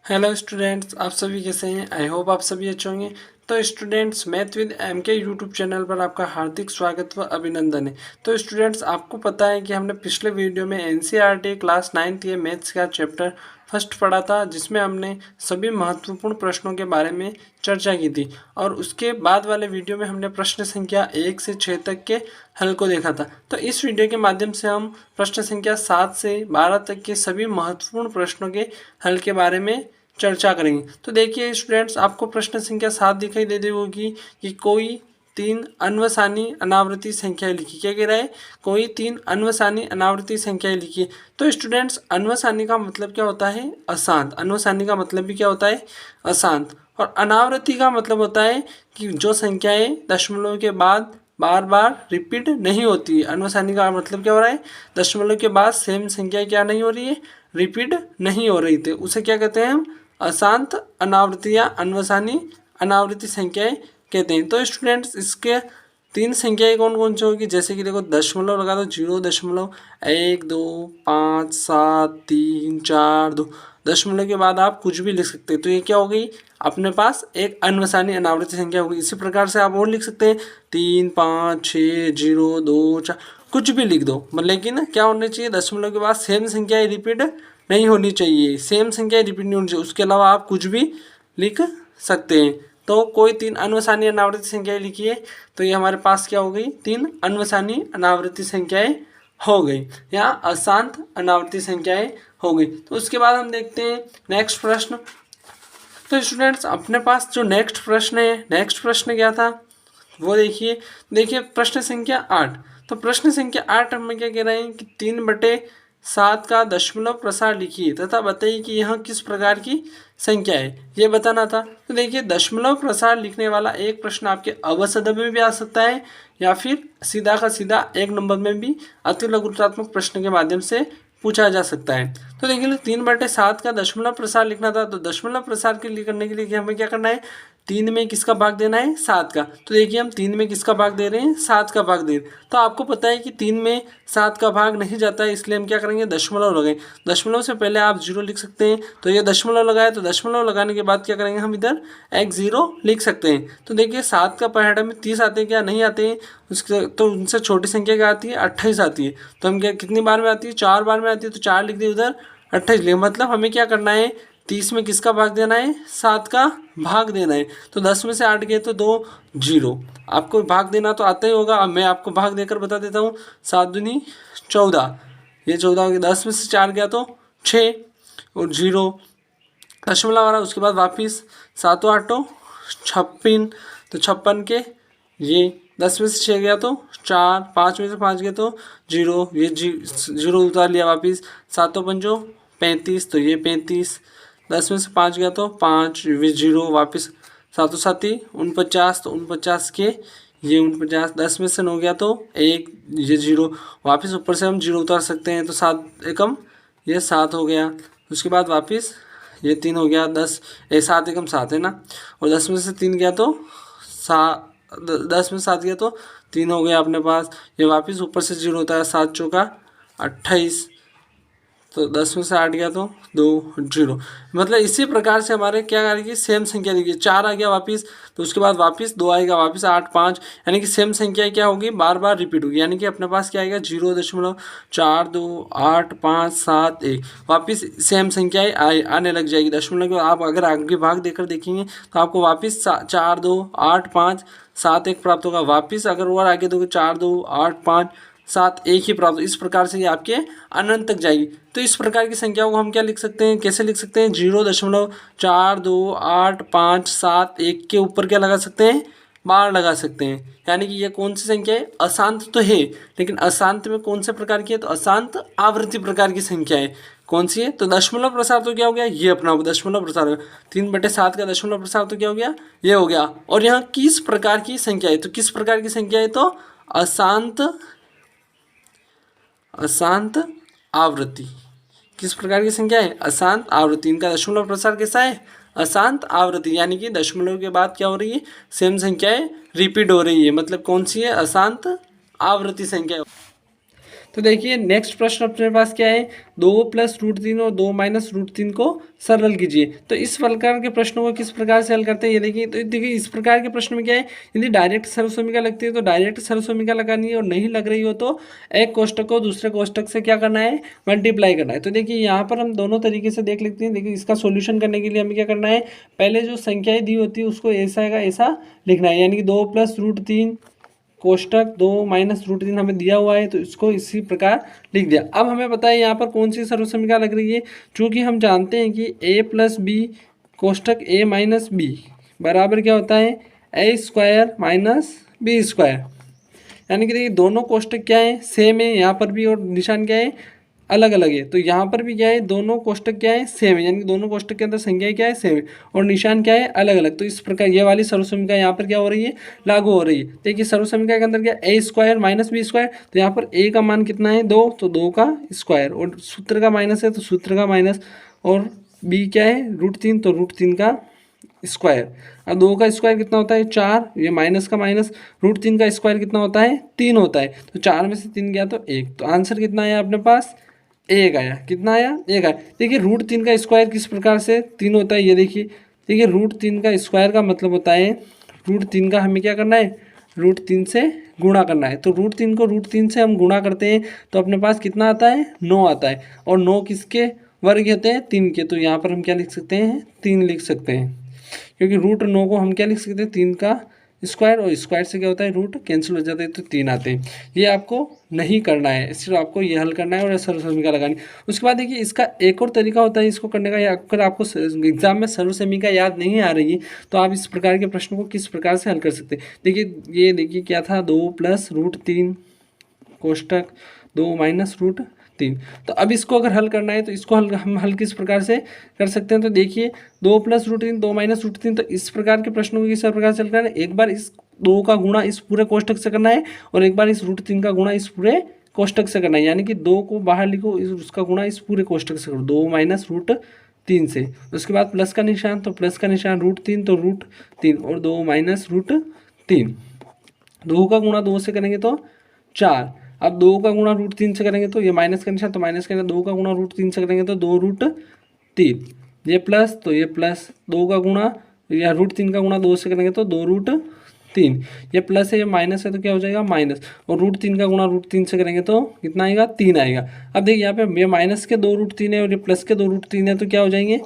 Hello students, आप सभी कैसे हैं। आई होप आप सभी अच्छे होंगे। तो students, math with MK YouTube channel पर आपका हार्दिक स्वागत व अभिनंदन है। तो स्टूडेंट्स, आपको पता है कि हमने पिछले वीडियो में एनसीईआरटी क्लास 9th ये मैथ्स का चैप्टर फर्स्ट पढ़ा था, जिसमें हमने सभी महत्वपूर्ण प्रश्नों के बारे में चर्चा की थी। और उसके बाद वाले वीडियो में हमने प्रश्न संख्या 1 से 6 तक के हल को देखा था। तो इस वीडियो के माध्यम से हम प्रश्न संख्या 7 से 12 तक के सभी महत्वपूर्ण प्रश्नों के हल के बारे में चर्चा करेंगे। तो देखिए स्टूडेंट्स, आपको प्रश्न संख्या 7 दिखाई दे रही होगी कि कोई 3 अन्वसानी अनावृत्ति संख्याएं लिखी। क्या कह रहा है? कोई 3 अन्वसानी अनावृत्ति संख्याएं लिखी। तो स्टूडेंट्स, अन्वसानी का मतलब क्या होता है? अशांत। अन्वसानी का मतलब भी क्या होता है? अशांत। और अनावृत्ति का मतलब होता है कि जो संख्याएं दशमलव के बाद बार बार रिपीट नहीं होती है। अन्वसानी का मतलब क्या हो रहा है? दशमलव के बाद सेम संख्या क्या नहीं हो रही है? रिपीट नहीं हो रही थी। उसे क्या कहते हैं हम? अशांत अनावृत्ति या अन्वसानी अनावृत्ति संख्याएं कहते हैं। तो स्टूडेंट्स, इसके 3 संख्याएं कौन कौन सी होगी? जैसे कि देखो, दशमलव लगा दो, 0.1 2 5 7 3 4 2। दशमलव के बाद आप कुछ भी लिख सकते हैं। तो ये क्या हो गई? अपने पास एक अन्वसानी अनावृत्ति संख्या होगी। इसी प्रकार से आप और लिख सकते हैं 3 5 6 0 2 4, कुछ भी लिख दो। लेकिन क्या होना चाहिए? दशमलव के बाद सेम संख्याएं रिपीट नहीं होनी चाहिए। सेम संख्या रिपीट नहीं होनी चाहिए। उसके अलावा आप कुछ भी लिख सकते हैं। तो कोई 3 अन्वसानी अनावृत्ति संख्याएं लिखिए। तो ये हमारे पास क्या हो गई? 3 अन्वसानी अनावृत्ति संख्याएं हो गई या अशांत अनावृत्ति संख्याएं हो गई। तो उसके बाद हम देखते हैं नेक्स्ट प्रश्न। तो स्टूडेंट्स, अपने पास जो नेक्स्ट प्रश्न है, नेक्स्ट प्रश्न क्या था वो देखिए प्रश्न संख्या 8। तो प्रश्न संख्या 8 हमें क्या कह रहे हैं कि 3/7 का दशमलव प्रसार लिखिए तथा बताइए कि यह किस प्रकार की संख्या है, ये बताना था। तो देखिए, दशमलव प्रसार लिखने वाला एक प्रश्न आपके अवसद में भी आ सकता है या फिर सीधा का सीधा 1 नंबर में भी अति लघुत्तरात्मक प्रश्न के माध्यम से पूछा जा सकता है। तो देखिए, 3/7 का दशमलव प्रसार लिखना था। तो दशमलव प्रसार के लिए करने के लिए हमें क्या करना है? 3 में किसका भाग देना है? 7 का। तो देखिए, हम 3 में किसका भाग दे रहे हैं? 7 का भाग दे रहे हैं। तो आपको पता है कि 3 में 7 का भाग नहीं जाता है, इसलिए हम क्या करेंगे? दशमलव लगाएं। दशमलव से पहले आप 0 लिख सकते हैं। तो ये दशमलव लगाए, तो दशमलव लगाने के बाद क्या करेंगे? हम इधर एक 0 लिख सकते हैं। तो देखिए, 7 का परिणाम में 30 आते हैं क्या? नहीं आते हैं। उसके तो उनसे छोटी संख्या क्या आती है? 28 आती है। तो हम क्या, कितनी बार में आती है? 4 बार में आती है। तो 4 लिख दिए उधर, 28 लिखे। मतलब हमें क्या करना है? 30 में किसका भाग देना है? 7 का भाग देना है। तो 10 में से 8 गए तो 2 0। आपको भाग देना तो आता ही होगा। अब मैं आपको भाग देकर बता देता हूँ। 7 दूनी 14, ये 14 हो गया। 10 में से 4 गया तो 6 और 0 दशमलव आ रहा है। उसके बाद वापिस 7 8 56, तो 56 के ये 10 में से 6 गया तो 4, 5 में से 5 गया तो 0, ये 0 उतार लिया वापिस। 7 5 35, तो ये 35। 10 में से 5 गया तो 5, ये 0 वापिस। 7 7 49, तो 49 के ये 49। 10 में से 9 गया तो 1, ये 0 वापिस। ऊपर से हम 0 उतार सकते हैं। तो 7 एकम ये 7 हो गया। उसके बाद वापिस ये 3 हो गया। 7 एकम 7 है ना। और 10 में से 3 गया तो 10 में 7 गया तो 3 हो गया अपने पास। ये वापस ऊपर से 0 होता है। 7 चौका 28, तो 10 में से 8 गया तो 2 0। मतलब इसी प्रकार से हमारे क्या करेगी? सेम संख्या देखिए, 4 आ गया वापस, तो उसके बाद वापस 2 आएगा, वापस 8 5, यानी कि सेम संख्या क्या होगी? बार बार रिपीट होगी। यानी कि अपने पास क्या आएगा? 0.42 8 5 7 1, वापस सेम संख्याएं आने लग जाएगी। दशमलव को आप अगर आगे भाग देकर देखेंगे तो आपको वापस 4 2 8 5 7 1 प्राप्त होगा। वापस अगर और आगे दोगे 4 2 8 5 7 1 ही प्राप्त। इस प्रकार से ये आपके अनंत तक जाएगी। तो इस प्रकार की संख्याओं को हम क्या लिख सकते हैं? कैसे लिख सकते हैं? 0.42 8 5 7 1 के ऊपर क्या लगा सकते हैं? बार लगा सकते हैं। यानी कि ये कौन सी संख्या है? अशांत तो है, लेकिन अशांत में कौन से प्रकार की है? तो अशांत आवृत्ति प्रकार की संख्या है। कौन सी है? तो दशमलव प्रसार तो क्या हो गया? ये अपना दशमलव प्रसार। 3/7 का दशमलव प्रसार तो क्या हो गया? ये हो गया। और यहाँ किस प्रकार की संख्या है? तो किस प्रकार की संख्या है? तो अशांत आवृत्ति। किस प्रकार की संख्या है? अशांत आवृत्ति। इनका दशमलव प्रसार कैसा है? अशांत आवृत्ति। यानी कि दशमलव के बाद क्या हो रही है? सेम संख्याएं रिपीट हो रही है। मतलब कौन सी है? अशांत आवृत्ति संख्या। तो तो देखिए नेक्स्ट प्रश्न अपने पास क्या है, 2 प्लस रूट 3 और 2 माइनस रूट 3 को सरल कीजिए। तो इस प्रकार के प्रश्नों को किस प्रकार से हल करते हैं ये देखिए। तो देखिए इस प्रकार के प्रश्न में क्या है, यदि डायरेक्ट सर्वसमीका लगती है तो डायरेक्ट सर्वसमीका लगानी है, और नहीं लग रही हो तो एक कोष्टक को दूसरे कोष्टक से क्या करना है, मल्टीप्लाई करना है। तो देखिए यहाँ पर हम दोनों तरीके से देख लेते हैं। देखिए इसका सोल्यूशन करने के लिए हमें क्या करना है, पहले जो संख्याएं दी होती है उसको ऐसा का ऐसा लिखना है, यानी कि 2 प्लस रूट 3 कोष्टक 2 माइनस रूट 3 हमें दिया हुआ है तो इसको इसी प्रकार लिख दिया। अब हमें पता है यहाँ पर कौन सी सर्वसमीका लग रही है, चूँकि हम जानते हैं कि a प्लस बी कोष्टक a माइनस बी बराबर क्या होता है, a square minus B square. यानी कि देखिए दोनों कोष्टक क्या है, सेम है यहाँ पर भी, और निशान क्या है, अलग अलग है। तो यहाँ पर भी क्या है, दोनों कोष्टक क्या है, सेम है, यानी कि दोनों कोष्टक के अंदर संख्याएं क्या है, सेम है, और निशान क्या है, अलग अलग। तो इस प्रकार ये वाली सर्वसमीका यहाँ पर क्या हो रही है, लागू हो रही है। देखिए सर्वसमीका के अंदर क्या, a square minus B square, तो यहाँ पर a का मान कितना है, 2, तो 2 का स्क्वायर, और सूत्र का माइनस है तो सूत्र का माइनस, और b क्या है, रूट 3, तो रूट 3 का स्क्वायर। अब 2 का स्क्वायर कितना होता है, 4, ये माइनस का माइनस, रूट 3 का स्क्वायर कितना होता है, 3 होता है। तो 4 में से 3 गया तो 1, तो आंसर कितना आया अपने पास, 1 आया। कितना आया, 1 आया। देखिए रूट 3 का स्क्वायर किस प्रकार से 3 होता है, ये देखिए। देखिए रूट 3 का स्क्वायर का मतलब होता है, रूट 3 का हमें क्या करना है, रूट 3 से गुणा करना है। तो रूट 3 को रूट 3 से हम गुणा करते हैं तो अपने पास कितना आता है, 9 आता है, और 9 किसके वर्ग होते हैं, 3 के। तो यहाँ पर हम क्या लिख सकते हैं, 3 लिख सकते हैं, क्योंकि रूट 9 को हम क्या लिख सकते हैं, 3 का स्क्वायर, और स्क्वायर से क्या होता है, रूट कैंसिल हो जाता है तो 3 आते हैं। ये आपको नहीं करना है, सिर्फ आपको ये हल करना है और सर्वसमीका लगानी। उसके बाद देखिए इसका एक और तरीका होता है इसको करने का, या अगर आपको एग्जाम में सर्वसमीका याद नहीं आ रही है तो आप इस प्रकार के प्रश्न को किस प्रकार से हल कर सकते हैं। देखिए ये देखिए क्या था, 2 प्लस रूट 3 कोष्टक 2 माइनस रूट 3। तो अब इसको अगर हल करना है तो इसको हम हल किस प्रकार से कर सकते हैं। तो देखिए 2 प्लस रूट 3 2 माइनस रूट 3, तो इस प्रकार के प्रश्नों को किस प्रकार से हल करना है, एक बार इस 2 का गुणा इस पूरे कोष्टक से करना है, और एक बार इस रूट 3 का गुणा इस पूरे कोष्टक से करना है। यानी कि 2 को बाहर लिखो, उसका गुणा इस पूरे कोष्टक से करो, 2 माइनस रूट 3 से। उसके बाद प्लस का निशान, तो प्लस का निशान रूट 3, तो रूट 3, और 2 माइनस रूट 3। 2 का गुणा 2 से करेंगे तो 4। अब 2 का गुणा रूट 3 से करेंगे तो ये माइनस का निशान, तो माइनस का, 2 का गुणा रूट 3 से करेंगे तो 2 रूट 3। ये प्लस, तो ये प्लस, 2 का गुणा या रूट 3 का गुणा 2 से करेंगे तो 2 रूट 3। ये प्लस है, ये माइनस है, तो क्या हो जाएगा, माइनस, और रूट 3 का गुणा रूट 3 से करेंगे तो कितना आएगा, 3 आएगा। अब देखिए यहाँ पे ये माइनस के 2 रूट 3 है और ये प्लस के 2 रूट 3 है, तो क्या हो जाएंगे,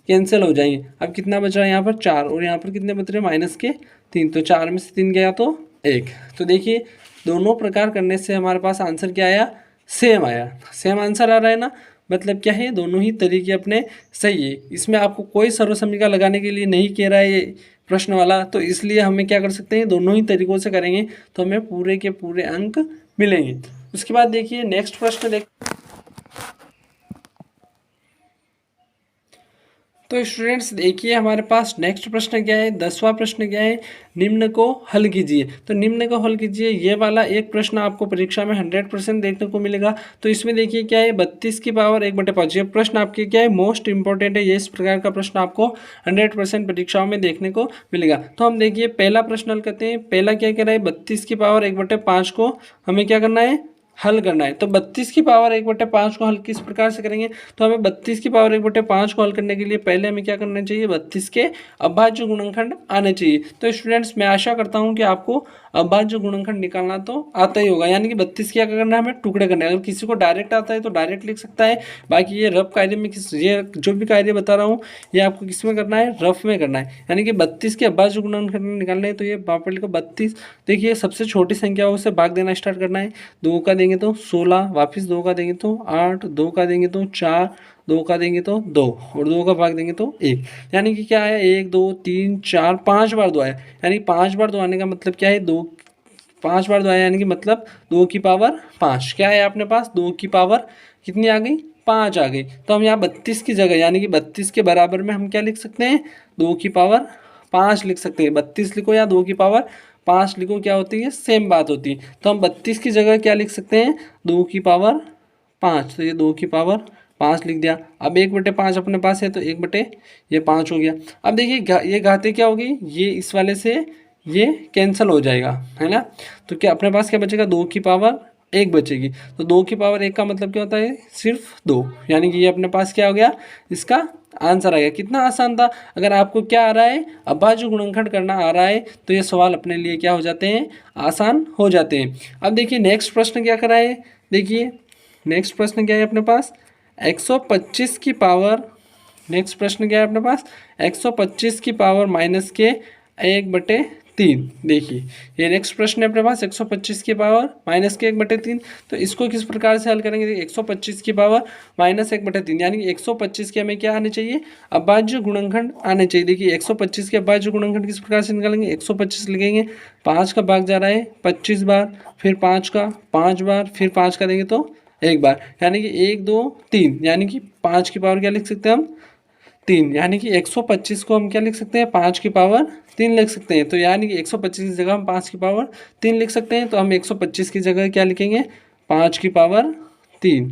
कैंसिल हो जाएंगे। अब कितना बच रहा है यहाँ पर, 4, और यहाँ पर कितने बच रहे हैं, माइनस के 3, तो 4 में से 3 गया तो 1। तो देखिए दोनों प्रकार करने से हमारे पास आंसर क्या आया, सेम आया। सेम आंसर आ रहा है ना, मतलब क्या है, दोनों ही तरीके अपने सही है। इसमें आपको कोई सर्वसमीका लगाने के लिए नहीं कह रहा है ये प्रश्न वाला, तो इसलिए हमें क्या कर सकते हैं, दोनों ही तरीकों से करेंगे तो हमें पूरे के पूरे अंक मिलेंगे। उसके बाद देखिए नेक्स्ट प्रश्न देख। तो स्टूडेंट्स देखिए हमारे पास नेक्स्ट प्रश्न क्या है, 10वां प्रश्न क्या है, निम्न को हल कीजिए। तो निम्न को हल कीजिए, ये वाला एक प्रश्न आपको परीक्षा में 100% देखने को मिलेगा। तो इसमें देखिए क्या है, 32 की पावर 1/5। ये प्रश्न आपके क्या है, मोस्ट इंपॉर्टेंट है। ये इस प्रकार का प्रश्न आपको 100% परीक्षाओं में देखने को मिलेगा। तो हम देखिए पहला प्रश्न हल करते हैं। पहला क्या कह रहा है, 32 की पावर 1/5 को हमें क्या करना है, हल करना है। तो 32 की पावर 1/5 को हल किस प्रकार से करेंगे, तो हमें 32 की पावर 1/5 को हल करने के लिए पहले हमें क्या करना चाहिए, 32 के अभाज्य गुणनखंड आने चाहिए। तो स्टूडेंट्स मैं आशा करता हूं कि आपको अभाज्य गुणनखंड निकालना तो आता ही होगा। यानी कि 32 क्या करना है, हमें टुकड़े करना है। अगर किसी को डायरेक्ट आता है तो डायरेक्ट लिख सकता है, बाकी ये रफ कार्य में ये जो भी कार्य बता रहा हूँ ये आपको किस में करना है, रफ में करना है। यानी कि 32 के अभाज्य गुणनखंड निकालना है, तो ये वहाँ पर लिखो 32। देखिए सबसे छोटी संख्याओं से भाग देना स्टार्ट करना है। 2 का देंगे तो 16, वापस 2 का देंगे तो 8, 2 का देंगे तो 4, 2 का देंगे तो 2, और 2 का भाग देंगे तो 1। यानी कि क्या है, 1 2 3 4 5 बार 2 आया। यानी 5 बार 2 आने का मतलब क्या है, 2 5 बार 2 आया, यानी कि मतलब 2 की पावर 5। क्या है अपने पास, 2 की पावर कितनी आ गई, 5 आ गई। तो हम यहाँ 32 की जगह, यानी कि 32 के बराबर में हम क्या लिख सकते हैं, 2 की पावर 5 लिख सकते हैं। 32 लिखो या 2 की पावर 5 लिखो, क्या होती है, सेम बात होती है। तो हम 32 की जगह क्या लिख सकते हैं, 2 की पावर 5। तो ये 2 की पावर 5 लिख दिया। अब 1/5 अपने पास है तो 1/5 हो गया। अब देखिए ये घाते क्या होगी, ये इस वाले से ये कैंसिल हो जाएगा, है ना। तो क्या अपने पास क्या बचेगा, 2 की पावर एक बचेगी। तो 2 की पावर 1 का मतलब क्या होता है, सिर्फ 2, यानी कि ये अपने पास क्या हो गया, इसका आंसर आ गया। कितना आसान था। अगर आपको क्या आ रहा है, अभाज्य गुणनखंड करना आ रहा है, तो ये सवाल अपने लिए क्या हो जाते हैं, आसान हो जाते हैं। अब देखिए नेक्स्ट प्रश्न क्या करा है, देखिए नेक्स्ट प्रश्न क्या है अपने पास, 125 की पावर, नेक्स्ट प्रश्न क्या है अपने पास, 125 की पावर माइनस के 1/3। देखिए ये नेक्स्ट प्रश्न है अपने पास, 125 की पावर माइनस के 1/3। तो इसको किस प्रकार से हल करेंगे, 125 की पावर माइनस 1/3, यानी कि 125 के हमें क्या आने चाहिए, अभाज्य गुणनखंड आने चाहिए। देखिए 125 के अभाज्य गुणनखंड किस प्रकार से निकालेंगे, 125 लिखेंगे, 5 का भाग जा रहा है 25 बार, फिर 5 का 5 बार, फिर 5 का देंगे तो एक बार, यानी कि 1 2 3, यानी कि 5 की पावर क्या लिख सकते हैं हम, 3, यानी कि 125 को हम क्या लिख सकते हैं, 5 की पावर 3 लिख सकते हैं। तो यानी कि 125 की जगह हम 5 की पावर 3 लिख सकते हैं। तो हम 125 की जगह क्या लिखेंगे, 5 की पावर 3,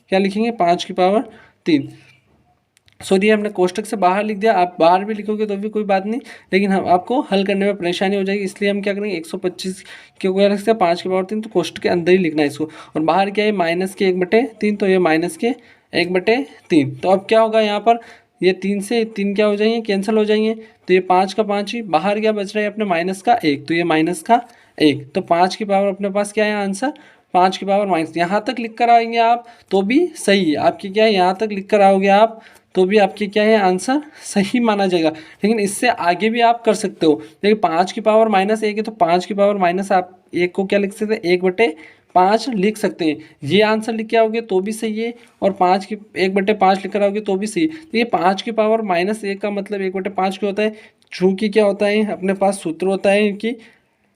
क्या लिखेंगे, 5 की पावर 3। सॉरी हमने कोष्टक से बाहर लिख दिया, आप बाहर भी लिखोगे तो भी कोई बात नहीं, लेकिन हम आपको हल करने में परेशानी हो जाएगी, इसलिए हम क्या करेंगे, 125 क्यों क्या लिख सकते हैं, 5 की पावर 3, तो कोष्टक के अंदर ही लिखना है इसको। और बाहर क्या है, माइनस के 1/3, तो ये माइनस के 1/3। तो अब क्या होगा यहाँ पर, ये 3 से 3 क्या हो जाएंगे, कैंसिल हो जाएंगे। तो ये 5 का 5 ही, बाहर क्या बच रहा है अपने, माइनस का 1, तो ये माइनस का 1। तो 5 की पावर अपने पास क्या है आंसर, 5 की पावर माइनस। यहाँ तक लिख कर आएंगे आप तो भी सही है, आपकी क्या है, यहाँ तक लिख कर आओगे आप तो भी आपके क्या है, आंसर सही माना जाएगा। लेकिन इससे आगे भी आप कर सकते हो। देखिए 5 की पावर माइनस 1 है, तो 5 की पावर माइनस आप 1 को क्या लिख सकते हैं, 1/5 लिख सकते हैं। ये आंसर लिख के आओगे तो भी सही है, और 5 की 1/5 लिख कर आओगे तो भी सही है। तो ये 5 की पावर माइनस 1 का मतलब 1/5 क्यों होता है, चूँकि क्या होता है, अपने पास सूत्र होता है कि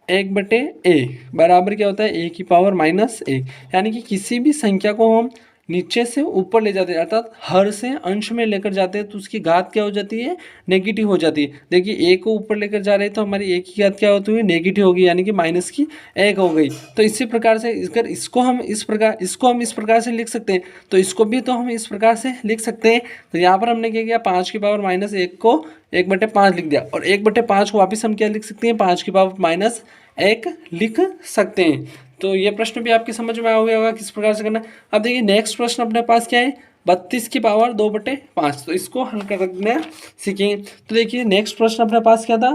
1/a बराबर क्या होता है, a की पावर -1, यानी कि किसी भी संख्या को हम नीचे से ऊपर ले जाते हैं, अर्थात हर से अंश में लेकर जाते हैं, तो उसकी घात क्या हो जाती है, नेगेटिव हो जाती है। देखिए a को ऊपर लेकर जा रहे हैं तो हमारी a की घात क्या होती है, नेगेटिव होगी, यानी कि -1 हो गई। तो इसी प्रकार से अगर इसको हम इस प्रकार से लिख सकते हैं, तो इसको भी तो हम इस प्रकार से लिख सकते हैं। तो यहाँ पर हमने क्या किया, 5 की पावर -1 को 1/5 लिख दिया, और 1/5 को वापस हम क्या लिख सकते हैं, 5 की पावर -1 लिख सकते हैं। तो ये प्रश्न भी आपकी समझ में आ गया होगा किस प्रकार से करना है। अब देखिए नेक्स्ट प्रश्न अपने पास क्या है, 32 की पावर 2/5, तो इसको हल करना सीखेंगे। तो देखिए नेक्स्ट प्रश्न अपने पास क्या था,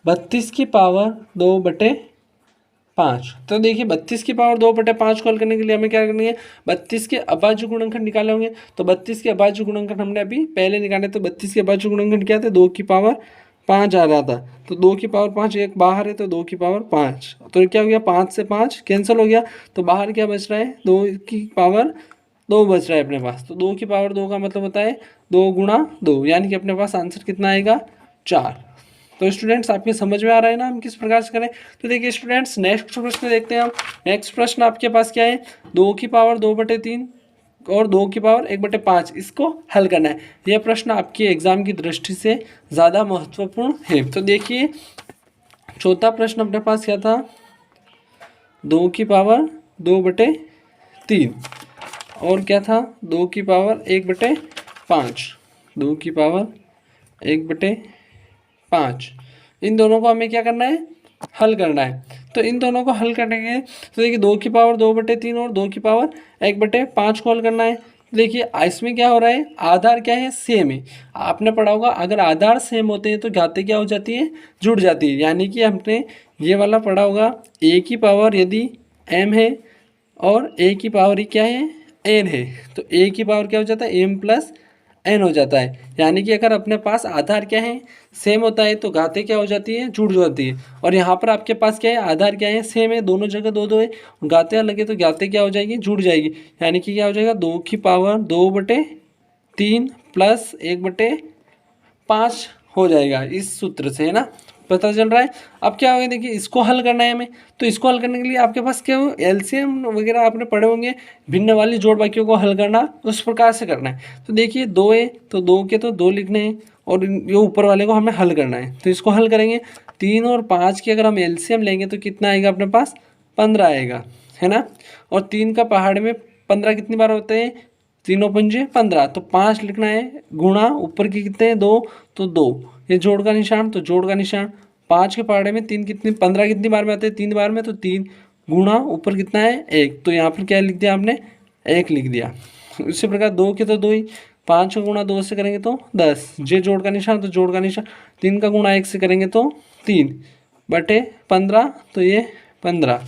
32 की पावर 2/5। तो देखिए 32 की पावर 2/5 को हल करने के लिए हमें क्या करनी है, 32 के अभाज्य गुणनखंड निकाले होंगे। तो 32 के अभाज्य गुणनखंड हमने अभी पहले निकाले, तो 32 के अभाज्य गुणनखंड क्या थे, 2 की पावर 5 आ रहा था। तो 2 की पावर 5 एक बाहर है, तो 2 की पावर 5, तो क्या हो गया, 5 से 5 कैंसिल हो गया, तो बाहर क्या बच रहा है, 2 की पावर 2 बच रहा है अपने पास। तो 2 की पावर 2 का मतलब होता है 2 गुणा 2, यानी कि अपने पास आंसर कितना आएगा, 4। तो स्टूडेंट्स आपके समझ में आ रहा है ना हम किस प्रकार से करें। तो देखिए स्टूडेंट्स नेक्स्ट प्रश्न देखते हैं हम। नेक्स्ट प्रश्न आपके पास क्या है, 2 की पावर 2/3 और 2 की पावर 1/5, इसको हल करना है। यह प्रश्न आपके एग्जाम की दृष्टि से ज़्यादा महत्वपूर्ण है। तो देखिए चौथा प्रश्न अपने पास क्या था, 2 की पावर 2/3 और क्या था, 2 की पावर 1/5, 2 की पावर 1/5, इन दोनों को हमें क्या करना है, हल करना है। तो इन दोनों को हल करने के, तो देखिए 2 की पावर 2/3 और 2 की पावर 1/5 को हल करना है। देखिए इसमें क्या हो रहा है, आधार क्या है, सेम है। आपने पढ़ा होगा अगर आधार सेम होते हैं तो घातें क्या हो जाती है, जुड़ जाती है। यानी कि हमने ये वाला पढ़ा होगा, a की पावर यदि m है और a की पावर ही क्या है, n है, तो a की पावर क्या हो जाता है, m + n हो जाता है। यानी कि अगर अपने पास आधार क्या है, सेम होता है, तो घातें क्या हो जाती है, जुड़ जाती है। और यहाँ पर आपके पास क्या है, आधार क्या है, सेम है, दोनों जगह 2 है, घातें अलग है, तो घातें क्या हो जाएगी, जुड़ जाएगी। यानी कि क्या हो जाएगा, 2 की पावर 2/3 + 1/5 हो जाएगा, इस सूत्र से, है ना, पता चल रहा है। अब क्या होगा, देखिए इसको हल करना है हमें। तो इसको हल करने के लिए आपके पास क्या हो, एलसीएम वगैरह आपने पढ़े होंगे, भिन्न वाली जोड़ बाकियों को हल करना उस प्रकार से करना है। तो देखिए 2 है, तो 2 के तो 2 लिखने हैं, और ये ऊपर वाले को हमें हल करना है। तो इसको हल करेंगे, 3 और 5 की अगर हम एलसीएम लेंगे तो कितना आएगा अपने पास, 15 आएगा, है ना। और 3 का पहाड़ में 15 कितनी बार होते हैं, 3 पंजे 15, तो 5 लिखना है, गुणा ऊपर की कितने हैं, 2, तो 2, ये जोड़ का निशान, तो जोड़ का निशान। 5 के पहाड़े में 3 कितनी, 15 कितनी बार में आते हैं, 3 बार में, तो 3 गुणा ऊपर कितना है 1, तो यहाँ पर क्या लिख दिया आपने 1 लिख दिया। इसी प्रकार 2 के तो 2 ही, 5 का गुणा 2 से करेंगे तो 10, जे जोड़ का निशान तो जोड़ का निशान, 3 का गुणा 1 से करेंगे तो 3 बटे 15, तो ये 15,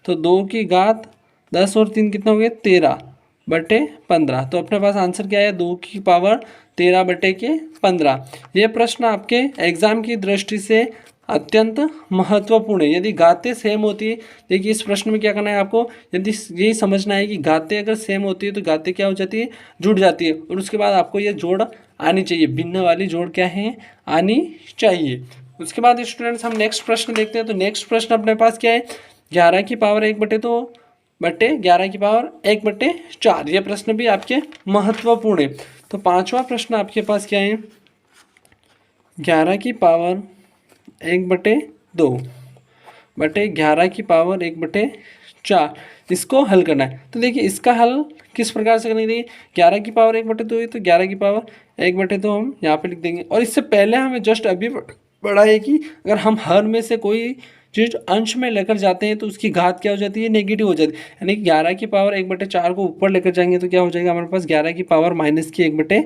तो 2 की घात 10 और 3 कितना हो गया 13 बटे 15। तो अपने पास आंसर क्या है 2 की पावर 13 बटे के 15। ये प्रश्न आपके एग्जाम की दृष्टि से अत्यंत महत्वपूर्ण है। यदि घातें सेम होती है, देखिए इस प्रश्न में क्या करना है आपको, यदि यही समझना है कि घातें अगर सेम होती है तो घातें क्या हो जाती है, जुड़ जाती है, और उसके बाद आपको ये जोड़ आनी चाहिए, भिन्न वाली जोड़ क्या है, आनी चाहिए। उसके बाद स्टूडेंट्स हम नेक्स्ट प्रश्न देखते हैं। तो नेक्स्ट प्रश्न अपने पास क्या है, 11 की पावर 1 बटे 2 बटे 11 की पावर 1 बटे 4। ये प्रश्न भी आपके महत्वपूर्ण है। तो पांचवा प्रश्न आपके पास क्या है, 11 की पावर 1 बटे 2 बटे 11 की पावर 1 बटे 4, इसको हल करना है। तो देखिए इसका हल किस प्रकार से करेंगे, 11 की पावर 1 बटे 2 है तो 11 की पावर 1 बटे 2 हम यहाँ पे लिख देंगे। और इससे पहले हमें जस्ट अभी पढ़ा है कि अगर हम हर में से कोई चीज अंश में लेकर जाते हैं तो उसकी घात क्या हो जाती है, नेगेटिव हो जाती है। यानी कि 11 की पावर 1 बटे 4 को ऊपर लेकर जाएंगे तो क्या हो जाएगा हमारे पास 11 की पावर माइनस की 1 बटे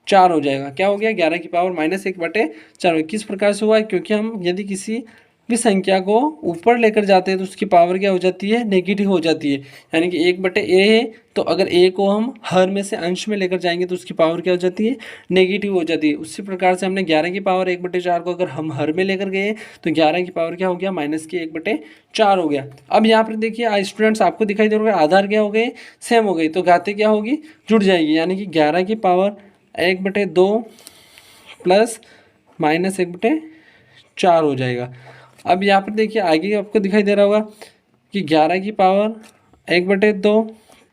4 हो जाएगा। क्या हो गया 11 की पावर माइनस 1 बटे 4। किस प्रकार से हुआ है, क्योंकि हम यदि किसी भी संख्या को ऊपर लेकर जाते हैं तो उसकी पावर क्या हो जाती है, नेगेटिव हो जाती है। यानी कि 1 बटे ए है, तो अगर ए को हम हर में से अंश में लेकर जाएंगे तो उसकी पावर क्या हो जाती है, नेगेटिव हो जाती है। उसी प्रकार से हमने 11 की पावर 1 बटे 4 को अगर हम हर में लेकर गए तो 11 की पावर क्या हो गया, माइनस की 1 बटे 4 हो गया। अब यहाँ पर देखिए स्टूडेंट्स आपको दिखाई दे रहा है आधार क्या हो गए, सेम हो गई, तो घातें क्या होगी, जुड़ जाएगी। यानी कि 11 की पावर 1 बटे 2 प्लस माइनस 1 बटे 4 हो जाएगा। अब यहाँ पर देखिए आगे आपको दिखाई दे रहा होगा कि 11 की पावर 1 बटे 2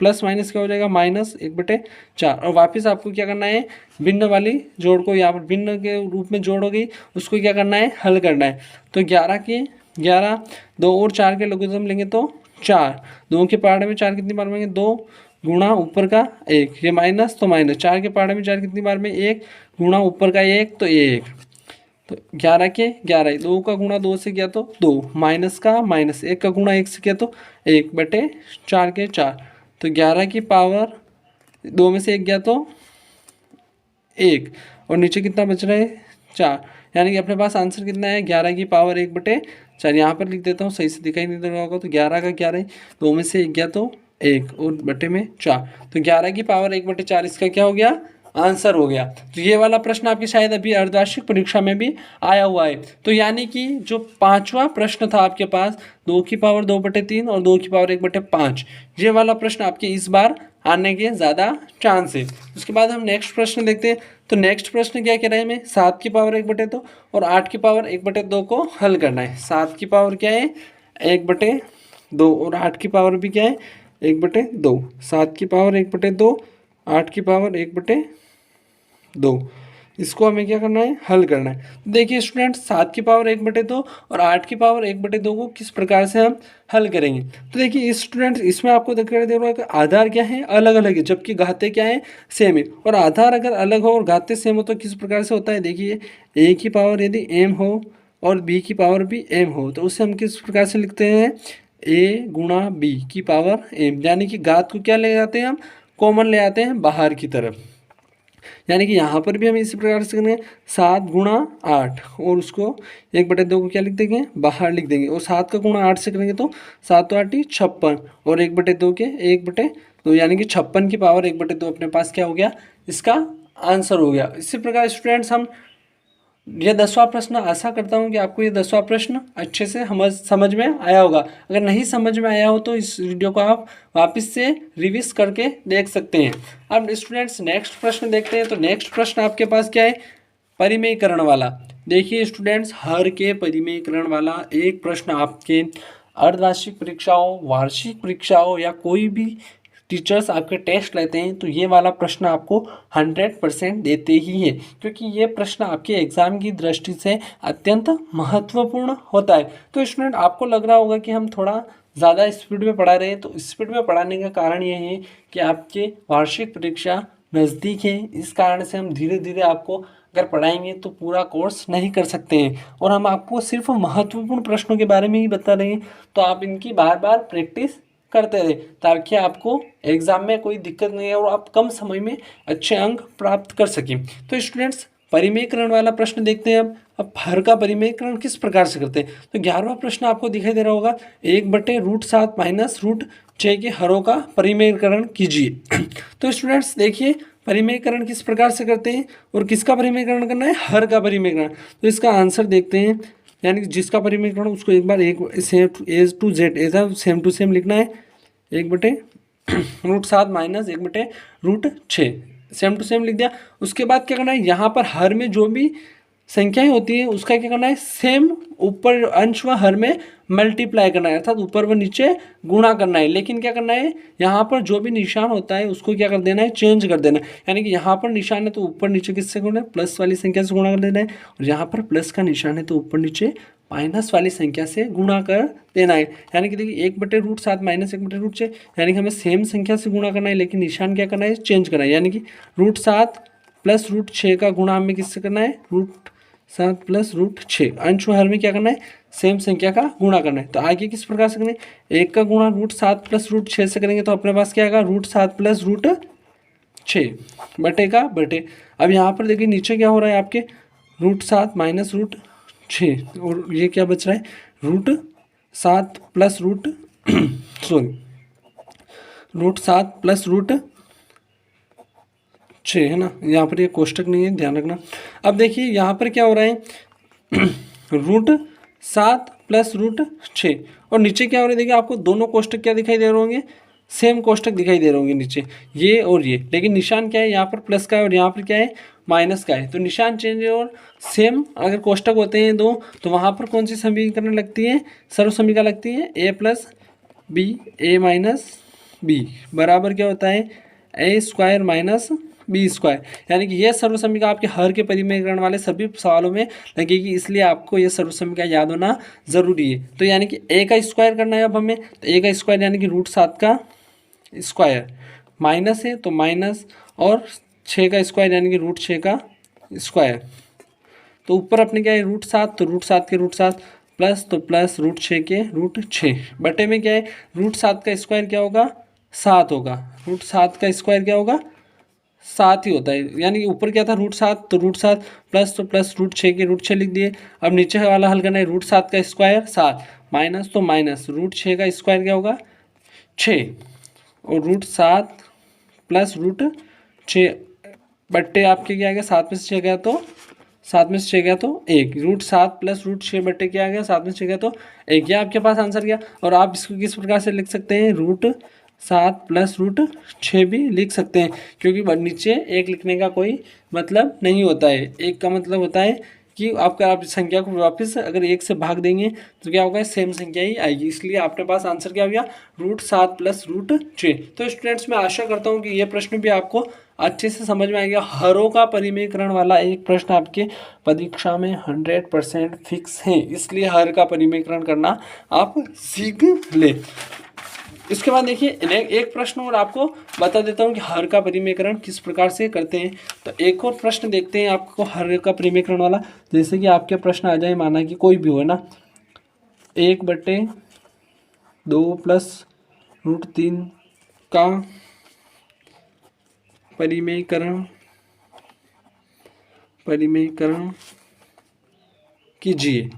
प्लस माइनस क्या हो जाएगा, माइनस 1 बटे 4। और वापस आपको क्या करना है, भिन्न वाली जोड़ को यहाँ पर भिन्न के रूप में जोड़ होगी, उसको क्या करना है, हल करना है। तो 11 2 और 4 के लोगरिथम लेंगे तो 4, 2 के पहाड़े में 4 कितनी बार में 2 गुणा ऊपर का 1, ये माइनस तो माइनस, 4 के पहाड़े में 4 कितनी बार में 1 गुणा ऊपर का 1 तो 1, तो 11 के 11, 2 का गुणा 2 से किया तो 2, माइनस का माइनस, 1 का गुणा 1 से किया तो 1 बटे 4 के 4। तो 11 की पावर 2 में से 1 गया तो 1, और नीचे कितना बच रहा है 4। यानी कि अपने पास आंसर कितना है, 11 की पावर 1 बटे 4। यहाँ पर लिख देता हूँ, सही से दिखाई नहीं दे रहा होगा, तो 11 का 11, 2 में से 1 गया तो 1 और बटे में 4, तो 11 की पावर 1 बटे 4 इसका क्या हो गया, आंसर हो गया। तो ये वाला प्रश्न आपकी शायद अभी अर्धवार्षिक परीक्षा में भी आया हुआ है। तो यानी कि जो पांचवा प्रश्न था आपके पास 2 की पावर 2 बटे 3 और 2 की पावर 1 बटे 5, ये वाला प्रश्न आपके इस बार आने के ज़्यादा चांस है। उसके बाद हम नेक्स्ट प्रश्न देखते हैं। तो नेक्स्ट प्रश्न क्या कह रहा है हमें, 7 की पावर 1 बटे 2 और 8 की पावर 1 बटे 2 को हल करना है। 7 की पावर क्या है 1 बटे 2 और 8 की पावर भी क्या है 1 बटे 2। 7 की पावर 1 बटे 2, 8 की पावर 1 बटे 2, इसको हमें क्या करना है, हल करना है। तो देखिए स्टूडेंट 7 की पावर 1 बटे 2 और 8 की पावर 1 बटे 2 को किस प्रकार से हम हल करेंगे। तो देखिए स्टूडेंट इसमें आपको दिखाई दे रहा है कि आधार क्या है, अलग अलग है, जबकि घातें क्या है, सेम है। और आधार अगर अलग हो और घातें सेम हो तो किस प्रकार से होता है, देखिए ए की पावर यदि m हो और b की पावर भी m हो तो उसे हम किस प्रकार से लिखते हैं, a गुणा b की पावर m। यानी कि घात को क्या ले जाते हैं हम, कॉमन ले आते हैं बाहर की तरफ। यानी कि यहाँ पर भी हम इसी प्रकार से करेंगे 7 गुणा 8 और उसको 1 बटे 2 को क्या लिख देंगे, बाहर लिख देंगे। और 7 का गुणा 8 से करेंगे तो 7 तो 8 ही 56 और 1 बटे 2 के 1 बटे 2, यानी कि 56 की पावर 1 बटे 2 अपने पास क्या हो गया, इसका आंसर हो गया। इसी प्रकार स्टूडेंट्स हम यह 10वां प्रश्न, आशा करता हूँ कि आपको ये 10वां प्रश्न अच्छे से समझ में आया होगा। अगर नहीं समझ में आया हो तो इस वीडियो को आप वापस से रिविज करके देख सकते हैं। अब स्टूडेंट्स नेक्स्ट प्रश्न देखते हैं। तो नेक्स्ट प्रश्न आपके पास क्या है, परिमेयकरण वाला। देखिए स्टूडेंट्स हर के परिमेयकरण वाला एक प्रश्न आपके अर्धवार्षिक परीक्षाओं, वार्षिक परीक्षाओं या कोई भी टीचर्स आपके टेस्ट लेते हैं तो ये वाला प्रश्न आपको 100% देते ही है, क्योंकि ये प्रश्न आपके एग्जाम की दृष्टि से अत्यंत महत्वपूर्ण होता है। तो स्टूडेंट आपको लग रहा होगा कि हम थोड़ा ज़्यादा स्पीड में पढ़ा रहे हैं, तो स्पीड में पढ़ाने का कारण ये है कि आपके वार्षिक परीक्षा नज़दीक है, इस कारण से हम धीरे धीरे आपको अगर पढ़ाएंगे तो पूरा कोर्स नहीं कर सकते हैं, और हम आपको सिर्फ महत्वपूर्ण प्रश्नों के बारे में ही बता रहे हैं। तो आप इनकी बार बार प्रैक्टिस करते रहे ताकि आपको एग्ज़ाम में कोई दिक्कत नहीं है और आप कम समय में अच्छे अंक प्राप्त कर सकें। तो स्टूडेंट्स, परिमेयकरण वाला प्रश्न देखते हैं। अब हर का परिमेयकरण किस प्रकार से करते हैं। तो 11वां प्रश्न आपको दिखाई दे रहा होगा, 1/√7 माइनस √6 के हरों का परिमेयकरण कीजिए। तो स्टूडेंट्स देखिए, परिमेयकरण किस प्रकार से करते हैं और किसका परिमेयकरण करना है, हर का परिमेयकरण। तो इसका आंसर देखते हैं, यानी कि जिसका परिमेयकरण उसको एक बार एक एज टू जेड ऐसा सेम टू सेम लिखना है, 1/√7 माइनस 1/√6 सेम टू सेम लिख दिया। उसके बाद क्या करना है, यहाँ पर हर में जो भी संख्याएं होती है उसका क्या करना है, सेम ऊपर अंश व हर में मल्टीप्लाई करना है, अर्थात ऊपर व नीचे गुणा करना है। लेकिन क्या करना है, यहाँ पर जो भी निशान होता है उसको क्या कर देना है, चेंज कर देना है। यानी कि यहाँ पर निशान है तो ऊपर नीचे किससे गुणा है, प्लस वाली संख्या से गुणा कर देना है, और यहाँ पर प्लस का निशान है तो ऊपर नीचे माइनस वाली संख्या से गुणा कर देना है। यानी कि देखिए 1/√7 माइनस 1/√6, यानी कि हमें सेम संख्या से गुणा करना है लेकिन निशान क्या करना है, चेंज करना है। यानी कि √7 प्लस √6 का गुणा हमें किससे करना है, √7 प्लस √6, अंश हर में क्या करना है, सेम संख्या का गुणा करना है। तो आगे किस प्रकार से करेंगे, 1 का गुणा √7 प्लस √6 से करेंगे तो अपने पास क्या आएगा, √7 प्लस √6 बटे का बटे। अब यहाँ पर देखिए नीचे क्या हो रहा है आपके, √7 माइनस √6, और ये क्या बच रहा है, √7 प्लस √7 प्लस √6 है ना। यहाँ पर ये कोष्टक नहीं है, ध्यान रखना। अब देखिए यहाँ पर क्या हो रहा है, √7 प्लस √6, और नीचे क्या हो रहा है, देखिए आपको दोनों कोष्टक क्या दिखाई दे रहे होंगे, सेम कोष्टक दिखाई दे रहे होंगे नीचे, ये और ये। लेकिन निशान क्या है, यहाँ पर प्लस का है और यहाँ पर क्या है, माइनस का है। तो निशान चेंज है और सेम अगर कोष्टक होते हैं दो, तो वहाँ पर कौन सी समीकरण लगती है, सर्व समीकरण लगती है, a plus B A minus B बराबर क्या होता है, a² माइनस b²। यानी कि यह सर्व समीकरण आपके हर के परिमेयकरण वाले सभी सवालों में लगेगी, इसलिए आपको यह सर्व समीकरण याद होना जरूरी है। तो यानी कि a का स्क्वायर करना है अब हमें, तो a का स्क्वायर यानी कि √7 का स्क्वायर, माइनस है तो माइनस, और 6 का स्क्वायर यानी कि √6 का स्क्वायर। तो ऊपर अपने क्या है, √7, तो √7 के √7 प्लस, तो प्लस √6 के √6 बटे में क्या है, √7 का स्क्वायर क्या होगा, 7 होगा। √7 का स्क्वायर क्या होगा, 7 ही होता है। यानी कि ऊपर क्या था, √7, तो √7 प्लस, तो प्लस √6 के √6 लिख दिए। अब नीचे वाला हल करना है, √7 का स्क्वायर 7 माइनस, तो माइनस √6 का स्क्वायर क्या होगा, 6, और √7 प्लस √6 बट्टे आपके क्या आ गया, 7 में से 6 गया तो 7 में से 6 गया तो 1, √7 प्लस √6 बट्टे क्या आ गया, 7 में से 6 गया तो 1, ये आपके पास आंसर गया। और आप इसको किस प्रकार से लिख सकते हैं, √7 प्लस √6 भी लिख सकते हैं, क्योंकि नीचे 1 लिखने का कोई मतलब नहीं होता है। 1 का मतलब होता है कि आप संख्या को वापस अगर 1 से भाग देंगे तो क्या होगा, सेम संख्या ही आएगी। इसलिए आपके पास आंसर क्या हो गया, √7 प्लस √6। तो स्टूडेंट्स, मैं आशा करता हूँ कि ये प्रश्न भी आपको अच्छे से समझ में आ गया। हरों का परिमेयकरण वाला एक प्रश्न आपके परीक्षा में 100% फिक्स है, इसलिए हर का परिमेयकरण करना आप सीख ले। इसके बाद देखिए एक प्रश्न और आपको बता देता हूँ कि हर का परिमेयकरण किस प्रकार से करते हैं। तो एक और प्रश्न देखते हैं आपको हर का परिमेयकरण वाला। जैसे कि आपके प्रश्न आ जाए, माना कि कोई भी हो ना, 1/2 प्लस √3 का परिमेयकरण कीजिए।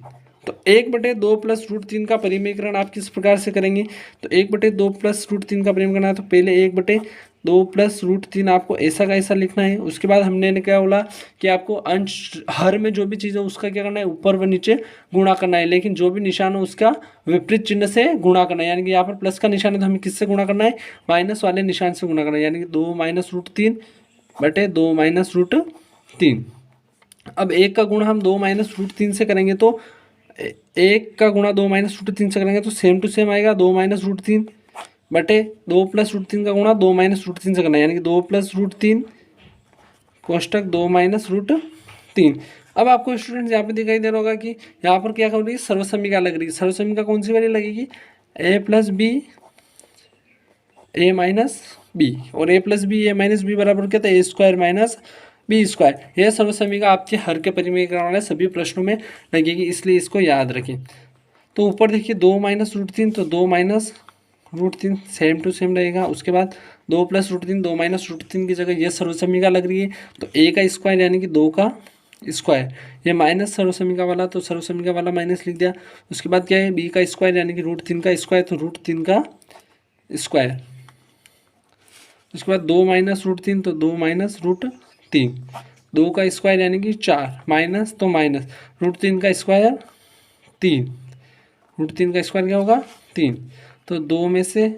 तो 1/2 प्लस √3 का परिमेयकरण आप किस प्रकार से करेंगे। तो 1/2 प्लस √3 का परिमेयकरण करना है तो पहले 1/2 प्लस √3 आपको ऐसा का ऐसा लिखना है। उसके बाद हमने क्या बोला कि आपको अंश हर में जो भी चीज़ है उसका क्या करना है, ऊपर व नीचे गुणा करना है, लेकिन जो भी निशान हो उसका विपरीत चिन्ह से गुणा करना है। यानी कि यहाँ पर प्लस का निशान है तो हमें किससे गुणा करना है, माइनस वाले निशान से गुणा करना है। यानी कि 2 माइनस √3 बटे 2 माइनस √3। अब 1 का गुणा हम 2 माइनस √3 से करेंगे तो 1 का गुणा 2 माइनस √3 से करेंगे तो सेम टू सेम आएगा, 2 माइनस √3 बटे 2 प्लस √3 का गुणा 2 माइनस √3 से करना है, यानी कि 2 प्लस √3 कोष्टक 2 माइनस √3। अब आपको स्टूडेंट यहाँ पे दिखाई दे रहा होगा कि यहाँ पर क्या कर रही है, सर्वसमीका लग रही है। सर्वसमीका कौन सी वाली लगेगी, a plus B A minus B, और A plus B A minus B बराबर क्या था, A square minus B square. यह सर्वसमीकरण आपके हर के परिमीकरण वाले सभी प्रश्नों में लगेगी, इसलिए इसको याद रखें। तो ऊपर देखिए 2 - √3, तो 2 - √3 सेम टू सेम रहेगा। उसके बाद 2 + √3, 2 - √3 की जगह ये सर्वसमीकरण लग रही है, तो ए का स्क्वायर यानी कि 2 का स्क्वायर, ये माइनस सर्वसमीकरण वाला, तो सर्वसमीकरण वाला माइनस लिख दिया। उसके बाद क्या है, बी का स्क्वायर यानी कि √3 का स्क्वायर, तो √3 का स्क्वायर। उसके बाद 2 - √3, तो 2 - √3, 2 का स्क्वायर यानी कि 4, माइनस तो माइनस, √3 का स्क्वायर 3, √3 का स्क्वायर क्या होगा 3, तो 2 में से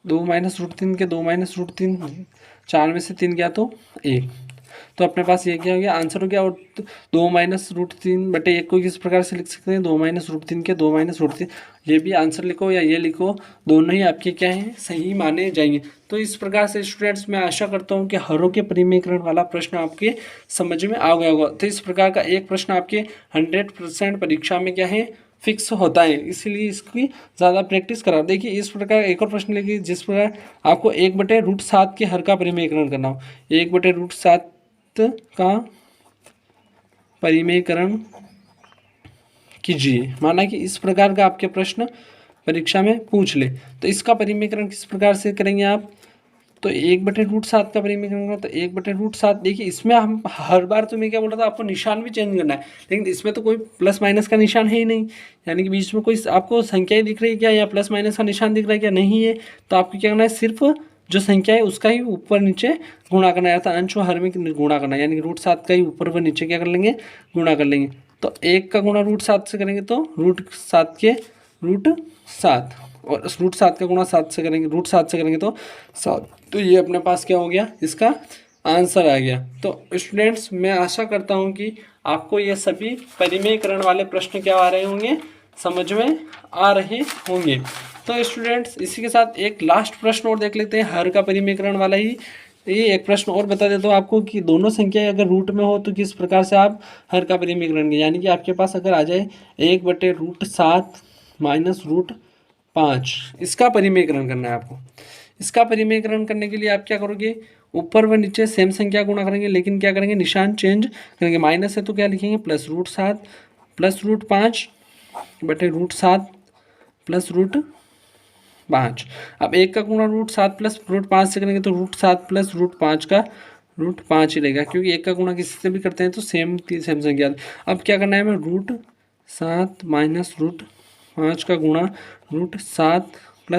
2 - √3 के 2 - √3, 4 में से 3 गया तो 1, तो अपने पास ये क्या हो गया आंसर हो गया। और 2 - √3/1 को किस प्रकार से लिख सकते हैं, 2 - √3 के 2 - √3, ये भी आंसर लिखो या ये लिखो, दोनों ही आपके क्या हैं, सही माने जाएंगे। तो इस प्रकार से स्टूडेंट्स मैं आशा करता हूँ कि हरों के परिमीकरण वाला प्रश्न आपके समझ में आ गया होगा। तो इस प्रकार का एक प्रश्न आपके 100% परीक्षा में क्या है, फिक्स होता है, इसीलिए इसकी ज़्यादा प्रैक्टिस करा। देखिए इस प्रकार एक और प्रश्न लिखिए जिस प्रकार आपको 1/√7 के हर का परिमीकरण करना हो, 1/√7 का परिमेयकरण कीजिए, माना कि इस प्रकार का आपके प्रश्न परीक्षा में पूछ ले, तो इसका परिमेयकरण किस प्रकार से करेंगे आप, तो 1/√7 का परिमेयकरण करो, तो 1/√7, देखिए इसमें हम हर बार तो मैं क्या बोल रहा था, आपको निशान भी चेंज करना है, लेकिन इसमें तो कोई प्लस माइनस का निशान है ही नहीं, यानी कि बीच में कोई आपको संख्याएं दिख रही है क्या, या प्लस माइनस का निशान दिख रहा है क्या, नहीं है, तो आपको क्या करना है, सिर्फ जो संख्या है उसका ही ऊपर नीचे गुणा करना है, अर्थात अंश व हर में गुणा करना है, यानी कि √7 का ही ऊपर व नीचे क्या कर लेंगे, गुणा कर लेंगे। तो 1 का गुणा √7 से करेंगे तो √7 के √7, और √7 का गुणा 7 से करेंगे, √7 से करेंगे तो 7, तो ये अपने पास क्या हो गया, इसका आंसर आ गया। तो स्टूडेंट्स मैं आशा करता हूँ कि आपको ये सभी परिमेयकरण वाले प्रश्न क्या आ रहे होंगे, समझ में आ रहे होंगे। तो स्टूडेंट्स इसी के साथ एक लास्ट प्रश्न और देख लेते हैं, हर का परिमेयकरण वाला ही। ये एक प्रश्न और बता देता हूँ आपको कि दोनों संख्याएं अगर रूट में हो तो किस प्रकार से आप हर का परिमेयकरण, यानी कि आपके पास अगर आ जाए 1/√7 माइनस √5, इसका परिमेयकरण करना है आपको। इसका परिमेयकरण करने के लिए आप क्या करोगे, ऊपर व नीचे सेम संख्या गुणा करेंगे, लेकिन क्या करेंगे, निशान चेंज करेंगे। माइनस है तो क्या लिखेंगे, +√7 + √5/√7 + √5। अब 1 का गुणा √7 + √5 से करेंगे तो √7 + √5 का √5 ही रहेगा, क्योंकि 1 का गुणा किसी से भी करते हैं तो सेम संख्या। अब क्या करना है, हमें √7 माइनस √5 का गुणा √7 +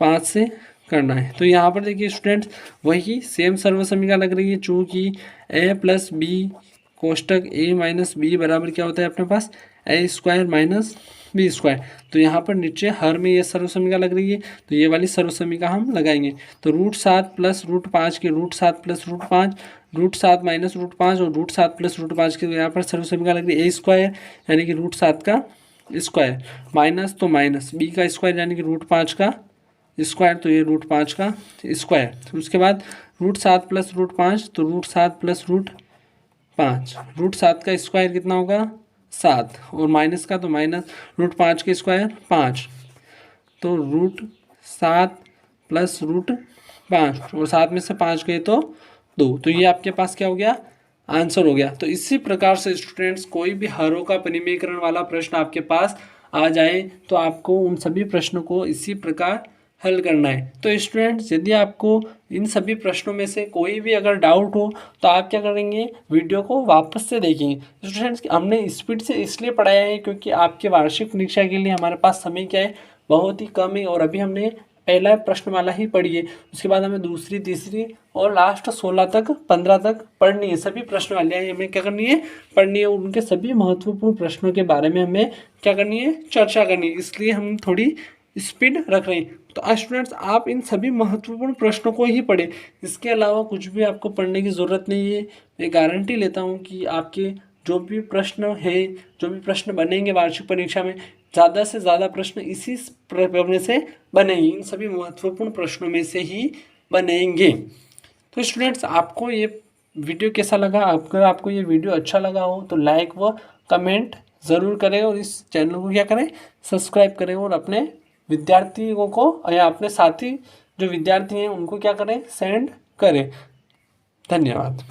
√5 से करना है। तो यहाँ पर देखिए स्टूडेंट्स वही सेम सर्वसमीकरण लग रही है, चूँकि a + b कोष्टक a - b बराबर क्या होता है अपने पास, a² माइनस बी स्क्वायर। तो यहाँ पर नीचे हर में ये सर्वसमीकरण लग रही है, तो ये वाली सर्वसमीकरण हम लगाएंगे। तो √7 + √5 के √7 + √5, √7 माइनस √5 और √7 + √5 के यहाँ पर सर्वसमीकरण लग रही है a² यानी कि √7 का स्क्वायर, माइनस तो माइनस b का स्क्वायर यानी कि √5 का स्क्वायर, तो ये √5 का स्क्वायर। उसके बाद √7 + √5, तो √7 + √5, √7 का स्क्वायर कितना होगा 7, और माइनस का तो माइनस √5 के स्क्वायर 5, तो √7 + √5, और 7 में से 5 गए तो 2, तो ये आपके पास क्या हो गया, आंसर हो गया। तो इसी प्रकार से स्टूडेंट्स कोई भी हरों का परिमेयकरण वाला प्रश्न आपके पास आ जाए तो आपको उन सभी प्रश्नों को इसी प्रकार हल करना है। तो स्टूडेंट्स यदि आपको इन सभी प्रश्नों में से कोई भी अगर डाउट हो तो आप क्या करेंगे, वीडियो को वापस से देखेंगे। स्टूडेंट्स हमने स्पीड से इसलिए पढ़ाया है क्योंकि आपके वार्षिक परीक्षा के लिए हमारे पास समय क्या है, बहुत ही कम है, और अभी हमने पहला प्रश्नमाला ही पढ़ी है, उसके बाद हमें दूसरी, तीसरी और लास्ट 16 तक 15 तक पढ़नी है। सभी प्रश्नमालाएँ हमें क्या करनी है, पढ़नी है, उनके सभी महत्वपूर्ण प्रश्नों के बारे में हमें क्या करनी है, चर्चा करनी है, इसलिए हम थोड़ी स्पीड रख रहे हैं। तो स्टूडेंट्स आप इन सभी महत्वपूर्ण प्रश्नों को ही पढ़ें, इसके अलावा कुछ भी आपको पढ़ने की ज़रूरत नहीं है। मैं गारंटी लेता हूँ कि आपके जो भी प्रश्न है, जो भी प्रश्न बनेंगे वार्षिक परीक्षा में, ज़्यादा से ज़्यादा प्रश्न इसी में से बनेंगे, इन सभी महत्वपूर्ण प्रश्नों में से ही बनेंगे। तो स्टूडेंट्स आपको ये वीडियो कैसा लगा, अगर आपको ये वीडियो अच्छा लगा हो तो लाइक व कमेंट ज़रूर करें, और इस चैनल को क्या करें, सब्सक्राइब करें, और अपने विद्यार्थियों को या अपने साथी जो विद्यार्थी हैं उनको क्या करें, सेंड करें। धन्यवाद।